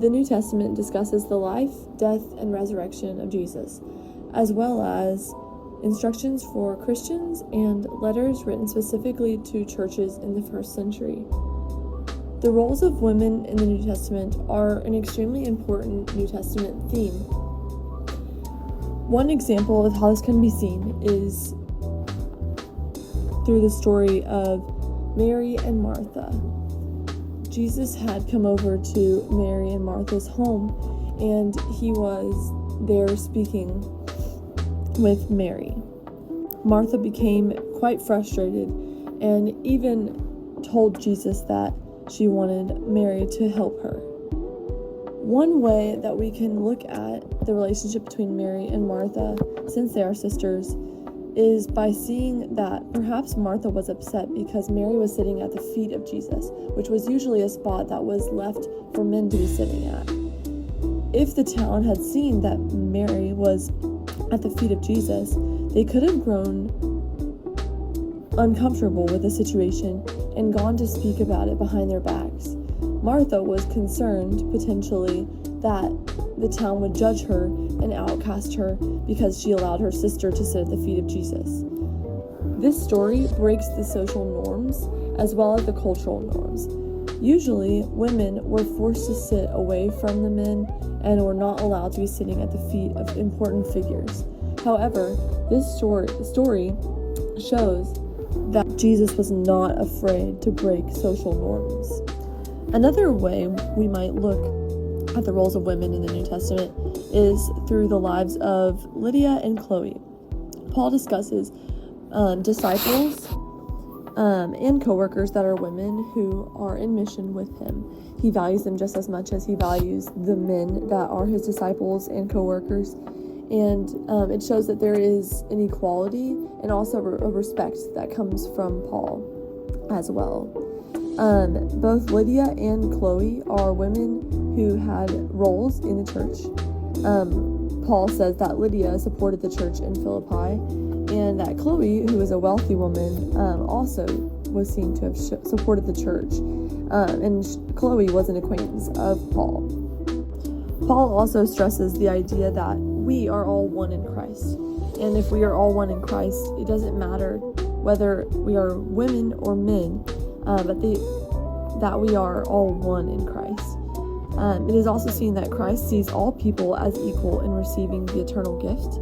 The New Testament discusses the life, death, and resurrection of Jesus, as well as instructions for Christians and letters written specifically to churches in the first century. The roles of women in the New Testament are an extremely important New Testament theme. One example of how this can be seen is through the story of Mary and Martha. Jesus had come over to Mary and Martha's home, and he was there speaking with Mary. Martha became quite frustrated and even told Jesus that she wanted Mary to help her. One way that we can look at the relationship between Mary and Martha, since they are sisters, is by seeing that perhaps Martha was upset because Mary was sitting at the feet of Jesus, which was usually a spot that was left for men to be sitting at. If the town had seen that Mary was at the feet of Jesus, they could have grown uncomfortable with the situation and gone to speak about it behind their backs. Martha was concerned, potentially, that the town would judge her and outcast her because she allowed her sister to sit at the feet of Jesus. This story breaks the social norms as well as the cultural norms. Usually, women were forced to sit away from the men and were not allowed to be sitting at the feet of important figures. However, this story shows that Jesus was not afraid to break social norms. Another way we might look at the roles of women in the New Testament is through the lives of Lydia and Chloe. Paul discusses disciples and co-workers that are women who are in mission with him. He values them just as much as he values the men that are his disciples and co-workers. And it shows that there is an equality and also a respect that comes from Paul as well. Both Lydia and Chloe are women who had roles in the church. Paul says that Lydia supported the church in Philippi, and that Chloe, who is a wealthy woman, also was seen to have supported the church. And Chloe was an acquaintance of Paul. Paul also stresses the idea that we are all one in Christ. And if we are all one in Christ, it doesn't matter whether we are women or men, but that we are all one in Christ. It is also seen that Christ sees all people as equal in receiving the eternal gift,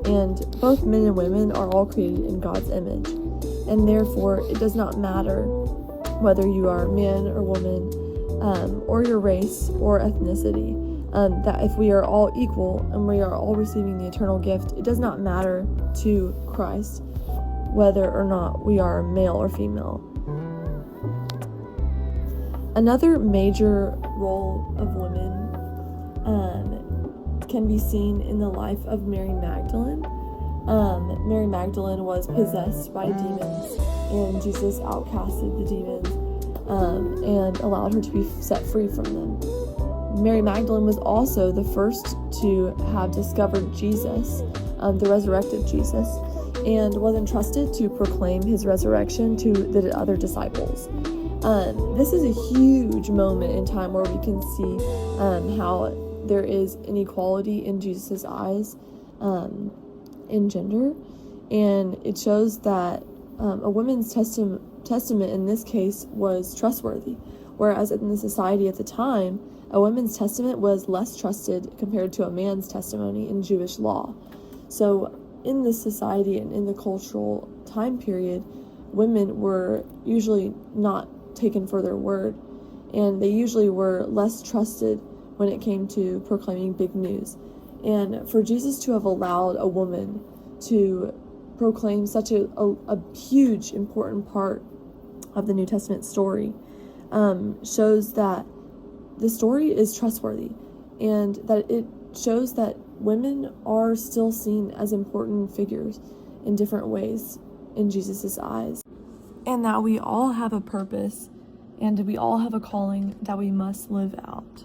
and both men and women are all created in God's image, and therefore it does not matter whether you are man or woman, or your race or ethnicity, that if we are all equal and we are all receiving the eternal gift, it does not matter to Christ whether or not we are male or female. Another major role of women can be seen in the life of Mary Magdalene. Mary Magdalene was possessed by demons, and Jesus outcasted the demons and allowed her to be set free from them. Mary Magdalene was also the first to have discovered Jesus, the resurrected Jesus, and was entrusted to proclaim his resurrection to the other disciples. This is a huge moment in time where we can see how there is inequality in Jesus' eyes in gender, and it shows that a woman's testament in this case was trustworthy, whereas in the society at the time, a woman's testament was less trusted compared to a man's testimony in Jewish law. So in this society and in the cultural time period, women were usually not taken for their word, and they usually were less trusted when it came to proclaiming big news. And for Jesus to have allowed a woman to proclaim such a huge, important part of the New Testament story shows that the story is trustworthy, and that it shows that women are still seen as important figures in different ways in Jesus' eyes, and that we all have a purpose and we all have a calling that we must live out.